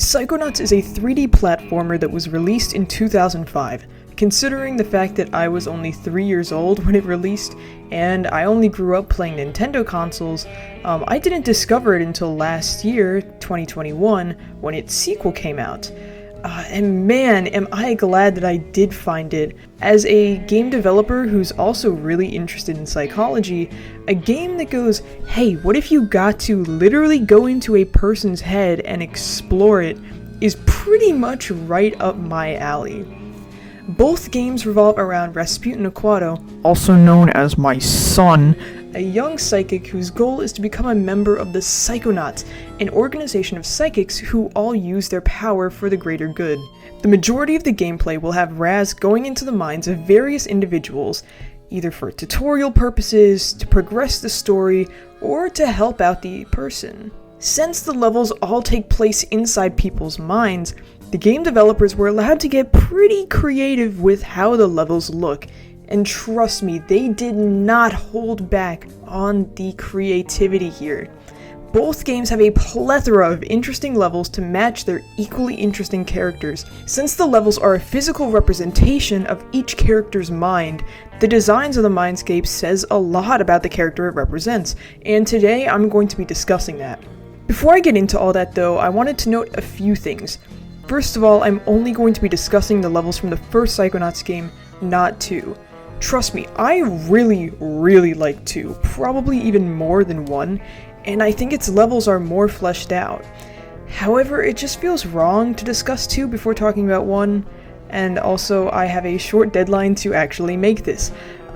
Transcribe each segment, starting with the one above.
Psychonauts is a 3D platformer that was released in 2005. Considering the fact that I was only 3 years old when it released, and I only grew up playing Nintendo consoles, I didn't discover it until last year, 2021, when its sequel came out. And man, am I glad that I did find it. As a game developer who's also really interested in psychology, a game that goes, hey, what if you got to literally go into a person's head and explore it, is pretty much right up my alley. Both games revolve around Rasputin Aquato, also known as my son, a young psychic whose goal is to become a member of the Psychonauts, an organization of psychics who all use their power for the greater good. The majority of the gameplay will have Raz going into the minds of various individuals, either for tutorial purposes, to progress the story, or to help out the person. Since the levels all take place inside people's minds, the game developers were allowed to get pretty creative with how the levels look, and trust me, they did not hold back on the creativity here. Both games have a plethora of interesting levels to match their equally interesting characters. Since the levels are a physical representation of each character's mind, the designs of the mindscape says a lot about the character it represents, and today I'm going to be discussing that. Before I get into all that though, I wanted to note a few things. First of all, I'm only going to be discussing the levels from the first Psychonauts game, not 2. Trust me, I really like 2, probably even more than 1, and I think its levels are more fleshed out. However, it just feels wrong to discuss 2 before talking about 1, and also I have a short deadline to actually make this.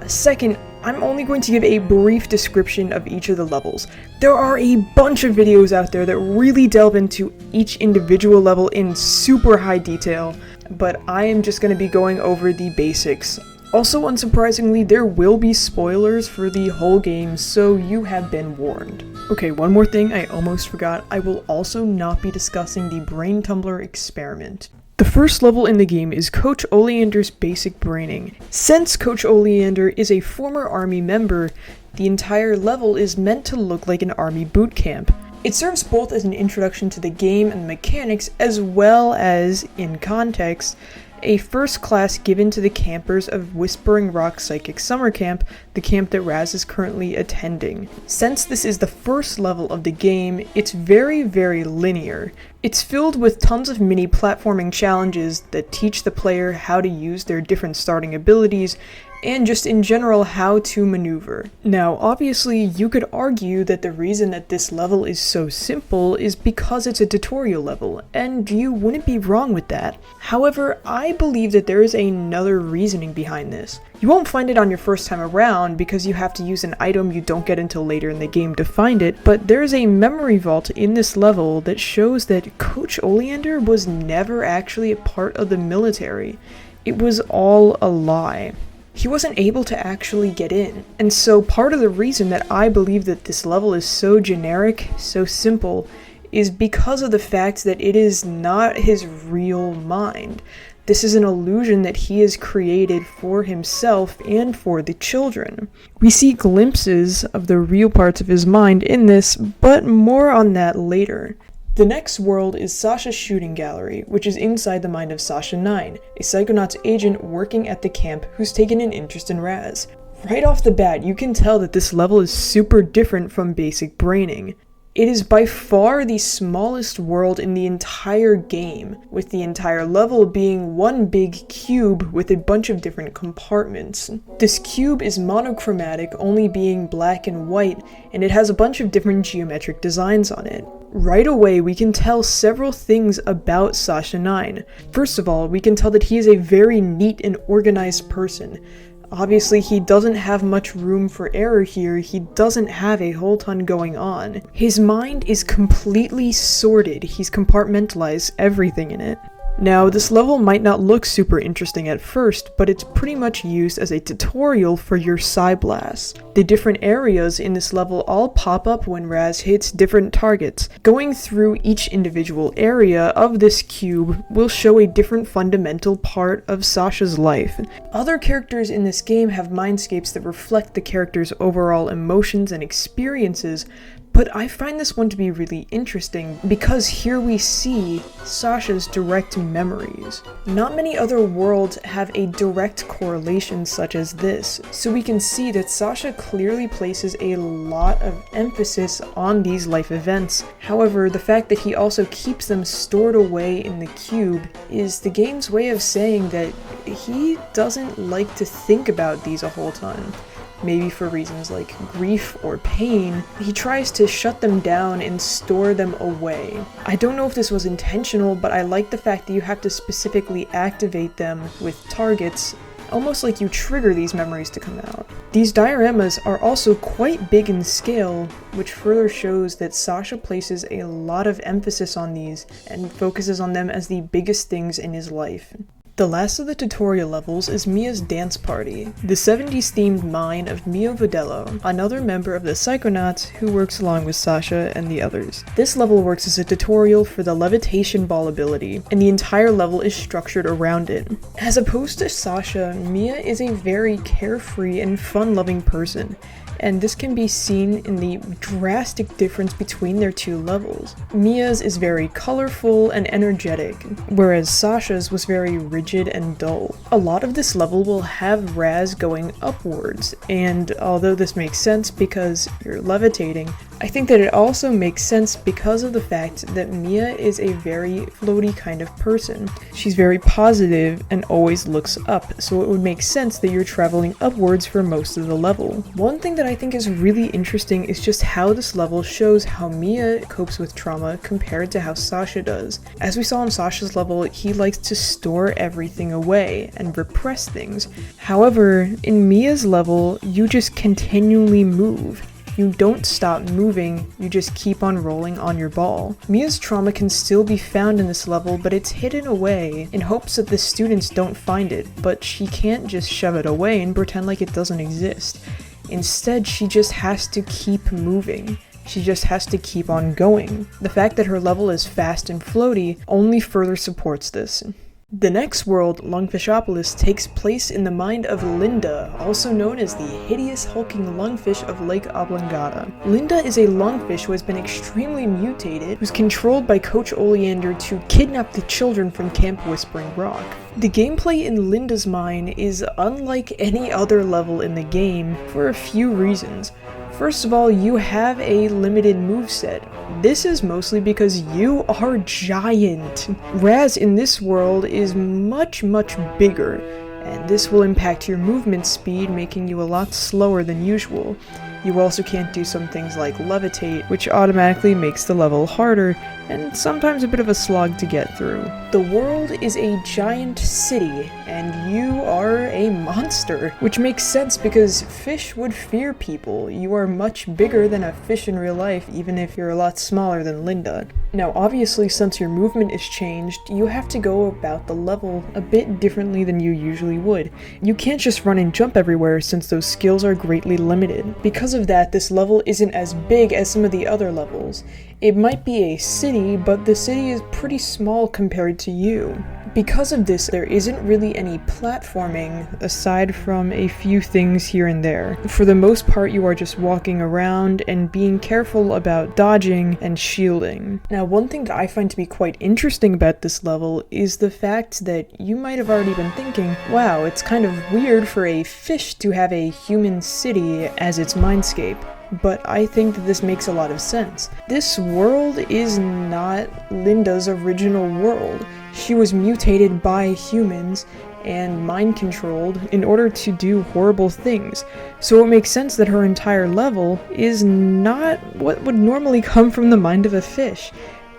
Second, I'm only going to give a brief description of each of the levels. There are a bunch of videos out there that really delve into each individual level in super high detail, but I am just going to be going over the basics. Also, unsurprisingly, there will be spoilers for the whole game, so you have been warned. Okay, one more thing I almost forgot. I will also not be discussing the Brain Tumbler experiment. The first level in the game is Coach Oleander's basic braining. Since Coach Oleander is a former army member, the entire level is meant to look like an army boot camp. It serves both as an introduction to the game and the mechanics, as well as, in context, a first class given to the campers of Whispering Rock Psychic Summer Camp, the camp that Raz is currently attending. Since this is the first level of the game, it's very linear. It's filled with tons of mini platforming challenges that teach the player how to use their different starting abilities, and just in general how to maneuver. Now, obviously, you could argue that the reason that this level is so simple is because it's a tutorial level, and you wouldn't be wrong with that. However, I believe that there is another reasoning behind this. You won't find it on your first time around because you have to use an item you don't get until later in the game to find it, but there's a memory vault in this level that shows that Coach Oleander was never actually a part of the military. It was all a lie. He wasn't able to actually get in. And so part of the reason that I believe that this level is so generic, so simple, is because of the fact that it is not his real mind. This is an illusion that he has created for himself and for the children. We see glimpses of the real parts of his mind in this, but more on that later. The next world is Sasha's shooting gallery, which is inside the mind of Sasha 9, a Psychonauts agent working at the camp who's taken an interest in Raz. Right off the bat, you can tell that this level is super different from basic braining. It is by far the smallest world in the entire game, with the entire level being one big cube with a bunch of different compartments. This cube is monochromatic, only being black and white, and it has a bunch of different geometric designs on it. Right away, we can tell several things about Sasha 9. First of all, we can tell that he is a very neat and organized person. Obviously, he doesn't have much room for error here, he doesn't have a whole ton going on. His mind is completely sorted, he's compartmentalized everything in it. Now, this level might not look super interesting at first, but it's pretty much used as a tutorial for your Psy Blasts. The different areas in this level all pop up when Raz hits different targets. Going through each individual area of this cube will show a different fundamental part of Sasha's life. Other characters in this game have mindscapes that reflect the character's overall emotions and experiences, But I find this one to be really interesting because here we see Sasha's direct memories. Not many other worlds have a direct correlation such as this, so we can see that Sasha clearly places a lot of emphasis on these life events. However, the fact that he also keeps them stored away in the cube is the game's way of saying that he doesn't like to think about these a whole ton. Maybe for reasons like grief or pain, he tries to shut them down and store them away. I don't know if this was intentional, but I like the fact that you have to specifically activate them with targets, almost like you trigger these memories to come out. These dioramas are also quite big in scale, which further shows that Sasha places a lot of emphasis on these and focuses on them as the biggest things in his life. The last of the tutorial levels is Milla's dance party, the 70s themed mine of Mio Vodello, another member of the Psychonauts who works along with Sasha and the others. This level works as a tutorial for the levitation ball ability, and the entire level is structured around it. As opposed to Sasha, Milla is a very carefree and fun-loving person, and this can be seen in the drastic difference between their two levels. Milla's is very colorful and energetic, whereas Sasha's was very rigid and dull. A lot of this level will have Raz going upwards, and although this makes sense because you're levitating, I think that it also makes sense because of the fact that Milla is a very floaty kind of person. She's very positive and always looks up, so it would make sense that you're traveling upwards for most of the level. One thing that I think is really interesting is just how this level shows how Milla copes with trauma compared to how Sasha does. As we saw in Sasha's level, he likes to store everything away and repress things. However, in Milla's level, you just continually move. You don't stop moving, you just keep on rolling on your ball. Milla's trauma can still be found in this level, but it's hidden away in hopes that the students don't find it, but she can't just shove it away and pretend like it doesn't exist. Instead, she just has to keep moving. She just has to keep on going. The fact that her level is fast and floaty only further supports this. The next world, Lungfishopolis, takes place in the mind of Linda, also known as the hideous hulking lungfish of Lake Oblongata. Linda is a lungfish who has been extremely mutated, who's controlled by Coach Oleander to kidnap the children from Camp Whispering Rock. The gameplay in Linda's mine is unlike any other level in the game for a few reasons. First of all, you have a limited moveset. This is mostly because you are giant. Raz in this world is much bigger, and this will impact your movement speed, making you a lot slower than usual. You also can't do some things like levitate, which automatically makes the level harder, and sometimes a bit of a slog to get through. The world is a giant city, and you are a monster, which makes sense because fish would fear people. You are much bigger than a fish in real life, even if you're a lot smaller than Linda. Now, obviously, since your movement is changed, you have to go about the level a bit differently than you usually would. You can't just run and jump everywhere since those skills are greatly limited. Because of that, this level isn't as big as some of the other levels. It might be a city, but the city is pretty small compared to you. Because of this, there isn't really any platforming aside from a few things here and there. For the most part, you are just walking around and being careful about dodging and shielding. Now, one thing that I find to be quite interesting about this level is the fact that you might have already been thinking, wow, it's kind of weird for a fish to have a human city as its mindscape. But I think that this makes a lot of sense. This world is not Linda's original world. She was mutated by humans and mind-controlled in order to do horrible things. So it makes sense that her entire level is not what would normally come from the mind of a fish.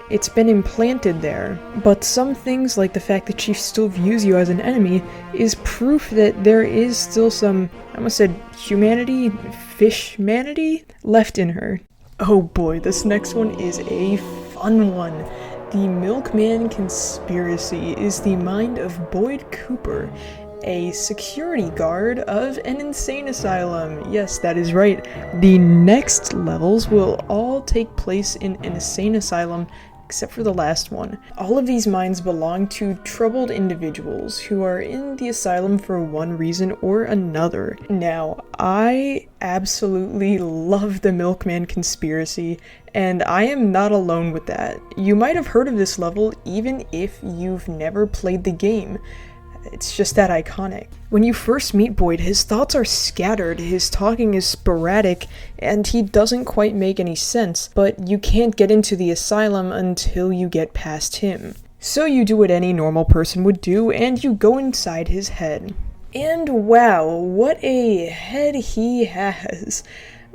It's been implanted there, but some things, like the fact that she still views you as an enemy, is proof that there is still some, I almost said humanity, fish-manity, left in her. Oh boy, this next one is a fun one. The Milkman Conspiracy is the mind of Boyd Cooper, a security guard of an insane asylum. Yes, that is right. The next levels will all take place in an insane asylum except for the last one. All of these minds belong to troubled individuals who are in the asylum for one reason or another. Now, I absolutely love the Milkman conspiracy, and I am not alone with that. You might have heard of this level even if you've never played the game. It's just that iconic. When you first meet Boyd, his thoughts are scattered, his talking is sporadic, and he doesn't quite make any sense, but you can't get into the asylum until you get past him. So you do what any normal person would do, and you go inside his head. And wow, what a head he has.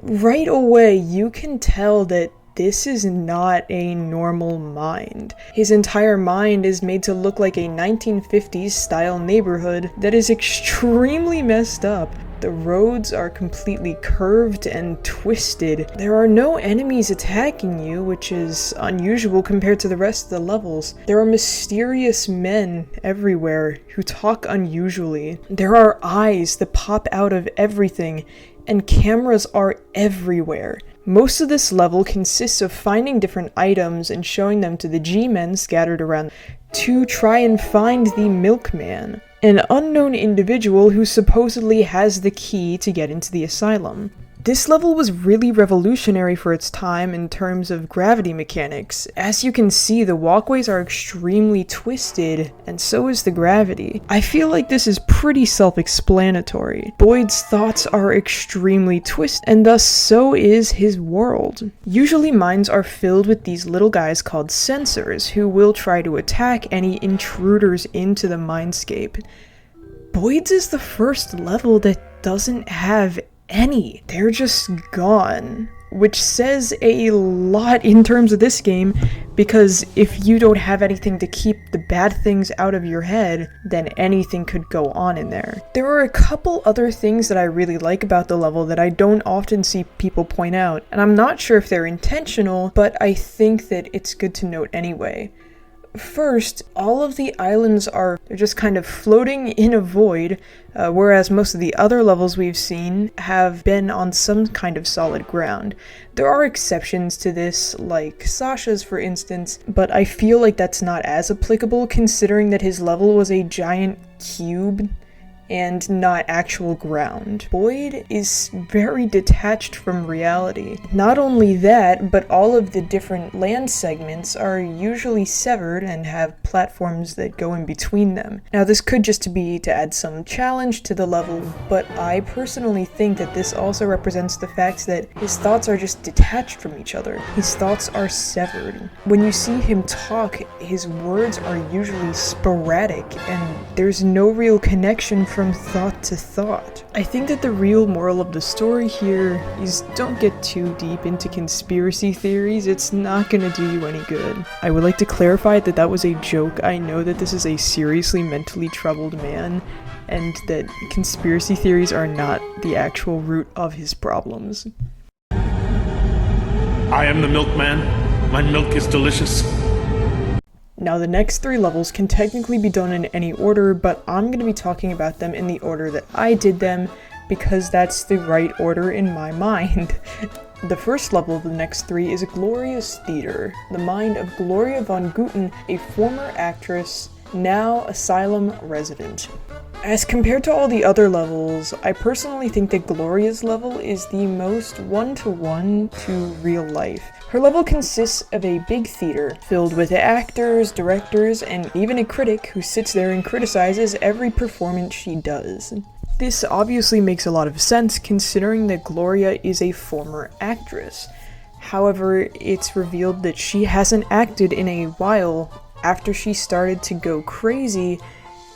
Right away, you can tell that this is not a normal mind. His entire mind is made to look like a 1950s style neighborhood that is extremely messed up. The roads are completely curved and twisted. There are no enemies attacking you, which is unusual compared to the rest of the levels. There are mysterious men everywhere who talk unusually. There are eyes that pop out of everything, and cameras are everywhere. Most of this level consists of finding different items and showing them to the G-men scattered around to try and find the Milkman, an unknown individual who supposedly has the key to get into the asylum. This level was really revolutionary for its time in terms of gravity mechanics. As you can see, the walkways are extremely twisted, and so is the gravity. I feel like this is pretty self-explanatory. Boyd's thoughts are extremely twisted, and thus so is his world. Usually minds are filled with these little guys called sensors, who will try to attack any intruders into the mindscape. Boyd's is the first level that doesn't have any. They're just gone, which says a lot in terms of this game, because if you don't have anything to keep the bad things out of your head, then anything could go on in there. There are a couple other things that I really like about the level that I don't often see people point out, and I'm not sure if they're intentional, but I think that it's good to note anyway. First, all of the islands they're just kind of floating in a void, whereas most of the other levels we've seen have been on some kind of solid ground. There are exceptions to this, like Sasha's for instance, but I feel like that's not as applicable considering that his level was a giant cube and not actual ground. Boyd is very detached from reality. Not only that, but all of the different land segments are usually severed and have platforms that go in between them. Now this could just be to add some challenge to the level, but I personally think that this also represents the fact that his thoughts are just detached from each other. His thoughts are severed. When you see him talk, his words are usually sporadic and there's no real connection from thought to thought. I think that the real moral of the story here is don't get too deep into conspiracy theories, it's not gonna do you any good. I would like to clarify that that was a joke. I know that this is a seriously mentally troubled man, and that conspiracy theories are not the actual root of his problems. I am the Milkman. My milk is delicious. Now the next 3 levels can technically be done in any order, but I'm going to be talking about them in the order that I did them, because that's the right order in my mind. The first level of the next 3 is Gloria's Theater, the mind of Gloria von Guten, a former actress, now asylum resident. As compared to all the other levels, I personally think that Gloria's level is the most one-to-one to real life. Her level consists of a big theater filled with actors, directors, and even a critic who sits there and criticizes every performance she does. This obviously makes a lot of sense considering that Gloria is a former actress. However, it's revealed that she hasn't acted in a while after she started to go crazy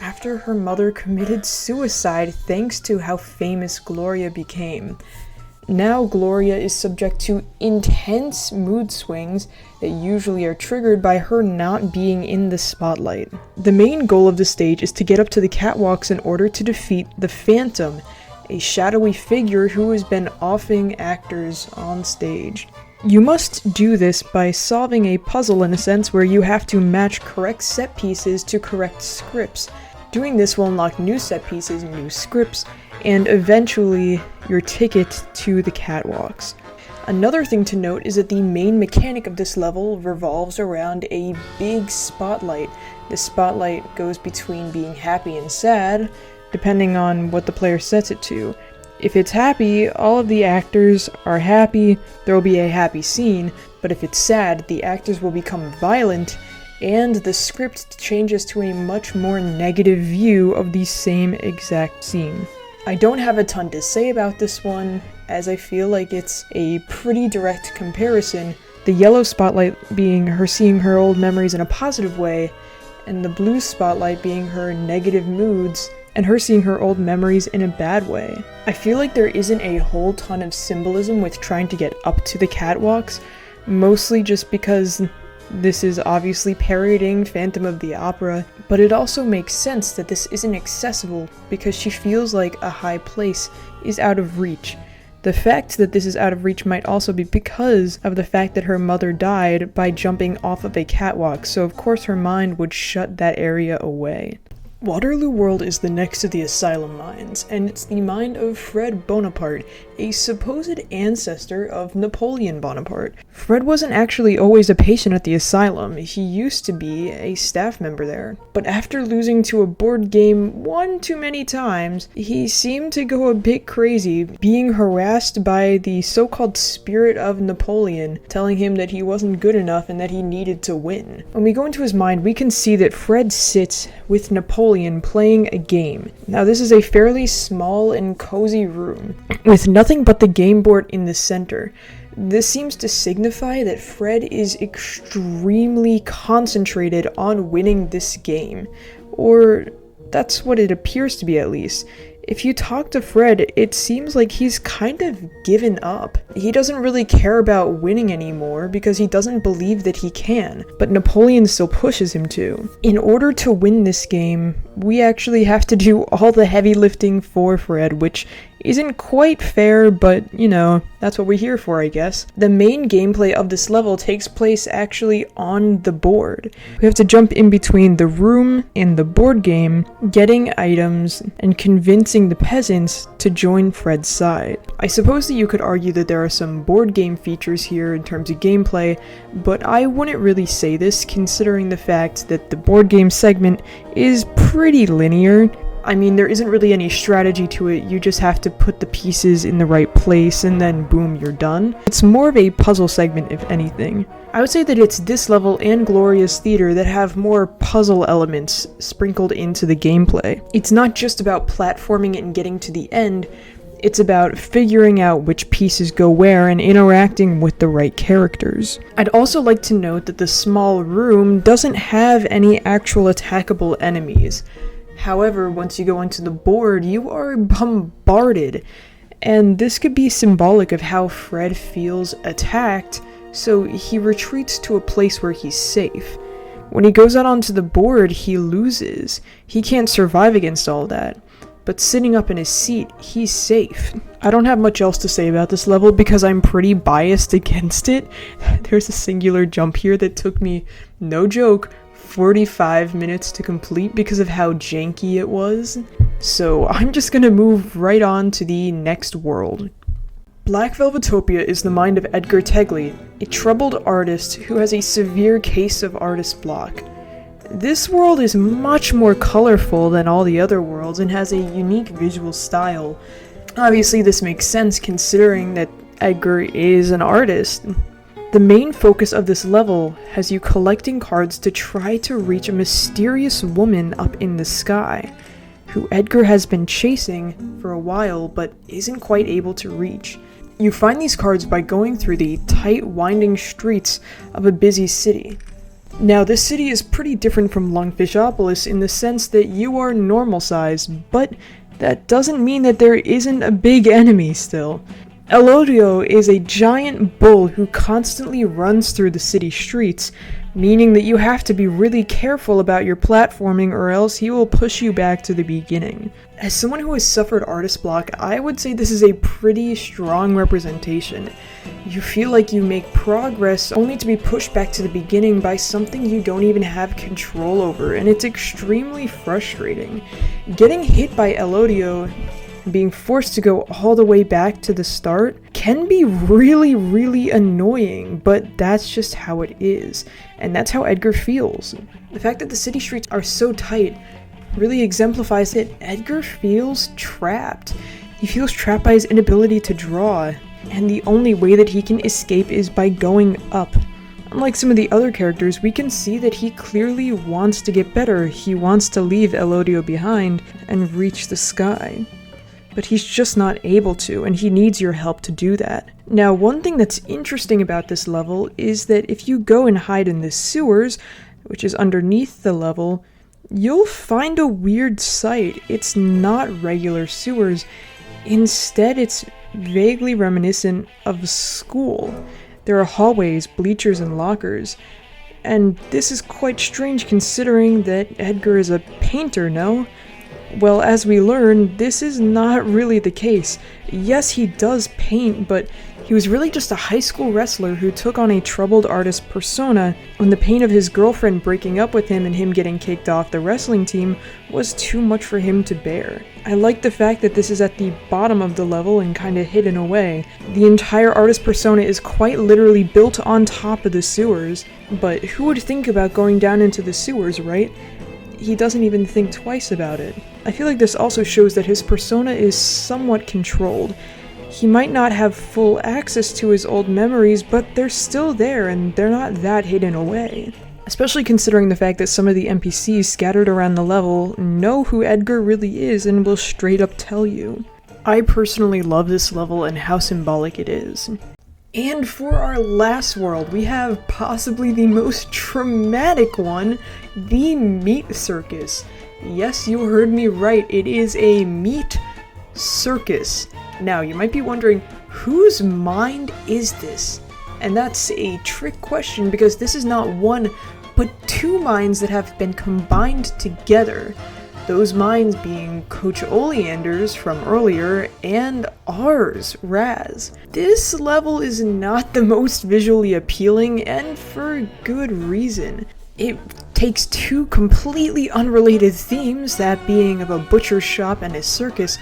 after her mother committed suicide thanks to how famous Gloria became. Now Gloria is subject to intense mood swings that usually are triggered by her not being in the spotlight. The main goal of the stage is to get up to the catwalks in order to defeat the Phantom, a shadowy figure who has been offing actors on stage. You must do this by solving a puzzle in a sense where you have to match correct set pieces to correct scripts. Doing this will unlock new set pieces, new scripts, and eventually your ticket to the catwalks. Another thing to note is that the main mechanic of this level revolves around a big spotlight. The spotlight goes between being happy and sad, depending on what the player sets it to. If it's happy, all of the actors are happy, there will be a happy scene, but if it's sad, the actors will become violent, and the script changes to a much more negative view of the same exact scene. I don't have a ton to say about this one, as I feel like it's a pretty direct comparison, the yellow spotlight being her seeing her old memories in a positive way, and the blue spotlight being her negative moods and her seeing her old memories in a bad way. I feel like there isn't a whole ton of symbolism with trying to get up to the catwalks, mostly just because this is obviously parodying Phantom of the Opera, but it also makes sense that this isn't accessible because she feels like a high place is out of reach. The fact that this is out of reach might also be because of the fact that her mother died by jumping off of a catwalk, so of course her mind would shut that area away. Waterloo World is the next of the asylum mines, and it's the mine of Fred Bonaparte, a supposed ancestor of Napoleon Bonaparte. Fred wasn't actually always a patient at the asylum, he used to be a staff member there. But after losing to a board game one too many times, he seemed to go a bit crazy, being harassed by the so-called spirit of Napoleon, telling him that he wasn't good enough and that he needed to win. When we go into his mind, we can see that Fred sits with Napoleon playing a game. Now this is a fairly small and cozy room, with nothing but the game board in the center. This seems to signify that Fred is extremely concentrated on winning this game, or that's what it appears to be at least. If you talk to Fred, it seems like he's kind of given up. He doesn't really care about winning anymore because he doesn't believe that he can, but Napoleon still pushes him to. In order to win this game, we actually have to do all the heavy lifting for Fred, which isn't quite fair, but you know, that's what we're here for, I guess. The main gameplay of this level takes place actually on the board. We have to jump in between the room and the board game, getting items, and convincing the peasants to join Fred's side. I suppose that you could argue that there are some board game features here in terms of gameplay, but I wouldn't really say this considering the fact that the board game segment is pretty linear. I mean, there isn't really any strategy to it, you just have to put the pieces in the right place and then boom, you're done. It's more of a puzzle segment, if anything. I would say that it's this level and Gloria's Theater that have more puzzle elements sprinkled into the gameplay. It's not just about platforming and getting to the end, it's about figuring out which pieces go where and interacting with the right characters. I'd also like to note that the small room doesn't have any actual attackable enemies. However, once you go into the board, you are bombarded, and this could be symbolic of how Fred feels attacked, so he retreats to a place where he's safe. When he goes out onto the board, he loses. He can't survive against all that, but sitting up in his seat, he's safe. I don't have much else to say about this level because I'm pretty biased against it. There's a singular jump here that took me, no joke, 45 minutes to complete because of how janky it was. So I'm just gonna move right on to the next world. Black Velvetopia is the mind of Edgar Tegley, a troubled artist who has a severe case of artist block. This world is much more colorful than all the other worlds and has a unique visual style. Obviously this makes sense considering that Edgar is an artist. The main focus of this level has you collecting cards to try to reach a mysterious woman up in the sky, who Edgar has been chasing for a while but isn't quite able to reach. You find these cards by going through the tight, winding streets of a busy city. Now, this city is pretty different from Lungfishopolis in the sense that you are normal sized, but that doesn't mean that there isn't a big enemy still. Elodio is a giant bull who constantly runs through the city streets, meaning that you have to be really careful about your platforming or else he will push you back to the beginning. As someone who has suffered artist block, I would say this is a pretty strong representation. You feel like you make progress only to be pushed back to the beginning by something you don't even have control over, and it's extremely frustrating. Getting hit by Elodio being forced to go all the way back to the start can be really, really annoying, but that's just how it is, and that's how Edgar feels. The fact that the city streets are so tight really exemplifies it. Edgar feels trapped. He feels trapped by his inability to draw, and the only way that he can escape is by going up. Unlike some of the other characters, we can see that he clearly wants to get better. He wants to leave Elodio behind and reach the sky. But he's just not able to, and he needs your help to do that. Now, one thing that's interesting about this level is that if you go and hide in the sewers, which is underneath the level, you'll find a weird sight. It's not regular sewers. Instead, it's vaguely reminiscent of a school. There are hallways, bleachers, and lockers. And this is quite strange considering that Edgar is a painter, no? Well, as we learn, this is not really the case. Yes, he does paint, but he was really just a high school wrestler who took on a troubled artist persona when the pain of his girlfriend breaking up with him and him getting kicked off the wrestling team was too much for him to bear. I like the fact that this is at the bottom of the level and kinda hidden away. The entire artist persona is quite literally built on top of the sewers, but who would think about going down into the sewers, right? He doesn't even think twice about it. I feel like this also shows that his persona is somewhat controlled. He might not have full access to his old memories, but they're still there and they're not that hidden away. Especially considering the fact that some of the NPCs scattered around the level know who Edgar really is and will straight up tell you. I personally love this level and how symbolic it is. And for our last world, we have possibly the most traumatic one, the meat circus. Yes, you heard me right, it is a meat circus. Now, you might be wondering, whose mind is this? And that's a trick question because this is not one, but two minds that have been combined together. Those minds being Coach Oleander's from earlier and ours, Raz. This level is not the most visually appealing, and for good reason. It takes two completely unrelated themes, that being of a butcher shop and a circus,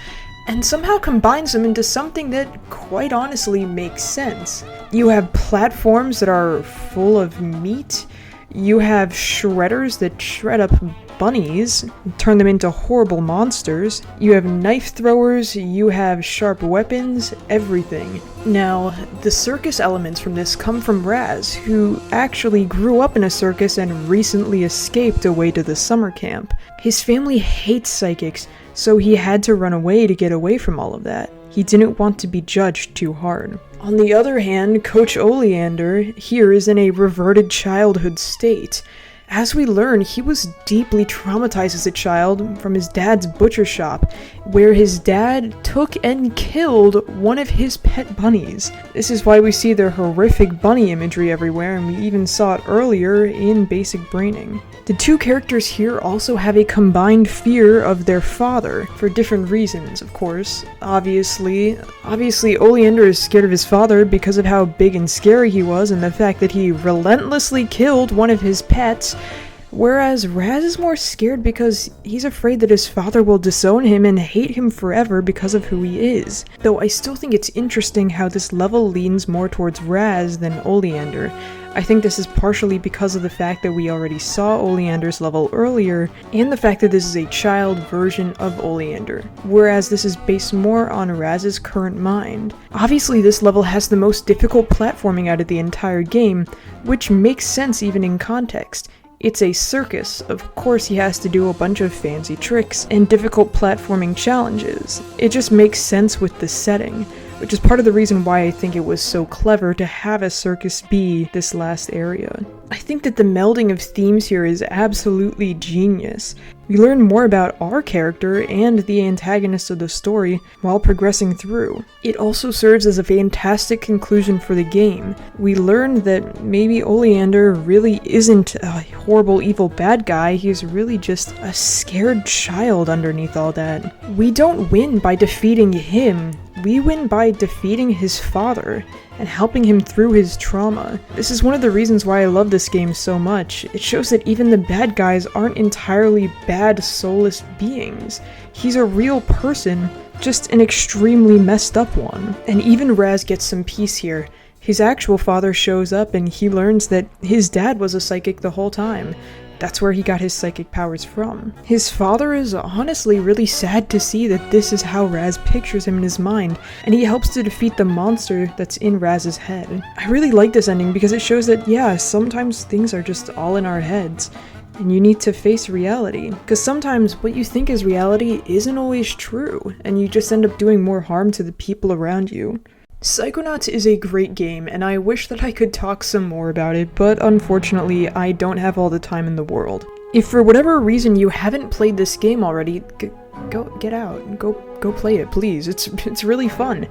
and somehow combines them into something that quite honestly makes sense. You have platforms that are full of meat, you have shredders that shred up bunnies, turn them into horrible monsters, you have knife throwers, you have sharp weapons, everything. Now, the circus elements from this come from Raz, who actually grew up in a circus and recently escaped away to the summer camp. His family hates psychics, so he had to run away to get away from all of that. He didn't want to be judged too hard. On the other hand, Coach Oleander here is in a reverted childhood state. As we learn, he was deeply traumatized as a child from his dad's butcher shop, where his dad took and killed one of his pet bunnies. This is why we see the horrific bunny imagery everywhere, and we even saw it earlier in basic braining. The two characters here also have a combined fear of their father, for different reasons, of course. Obviously, Oleander is scared of his father because of how big and scary he was and the fact that he relentlessly killed one of his pets, whereas Raz is more scared because he's afraid that his father will disown him and hate him forever because of who he is. Though I still think it's interesting how this level leans more towards Raz than Oleander. I think this is partially because of the fact that we already saw Oleander's level earlier, and the fact that this is a child version of Oleander, whereas this is based more on Raz's current mind. Obviously, this level has the most difficult platforming out of the entire game, which makes sense even in context. It's a circus, of course he has to do a bunch of fancy tricks and difficult platforming challenges. It just makes sense with the setting, which is part of the reason why I think it was so clever to have a circus be this last area. I think that the melding of themes here is absolutely genius. We learn more about our character and the antagonist of the story while progressing through. It also serves as a fantastic conclusion for the game. We learn that maybe Oleander really isn't a horrible evil bad guy, he's really just a scared child underneath all that. We don't win by defeating him, we win by defeating his father and helping him through his trauma. This is one of the reasons why I love this game so much. It shows that even the bad guys aren't entirely bad, soulless beings. He's a real person just an extremely messed up one. And even Raz gets some peace here. His actual father shows up and he learns that his dad was a psychic the whole time. That's where he got his psychic powers from. His father is honestly really sad to see that this is how Raz pictures him in his mind, and he helps to defeat the monster that's in Raz's head. I really like this ending because it shows that, yeah, sometimes things are just all in our heads, and you need to face reality. Because sometimes what you think is reality isn't always true, and you just end up doing more harm to the people around you. Psychonauts is a great game, and I wish that I could talk some more about it, but unfortunately, I don't have all the time in the world. If for whatever reason you haven't played this game already, get out and go play it, please. It's really fun.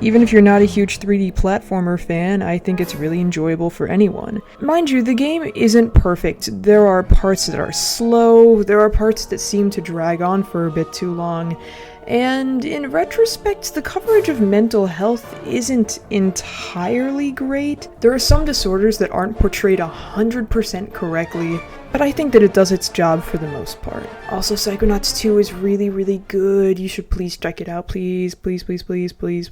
Even if you're not a huge 3D platformer fan, I think it's really enjoyable for anyone. Mind you, the game isn't perfect. There are parts that are slow, there are parts that seem to drag on for a bit too long, and in retrospect, the coverage of mental health isn't entirely great. There are some disorders that aren't portrayed 100% correctly, but I think that it does its job for the most part. Also, Psychonauts 2 is really, really good. You should please check it out, please, please, please, please, please, please.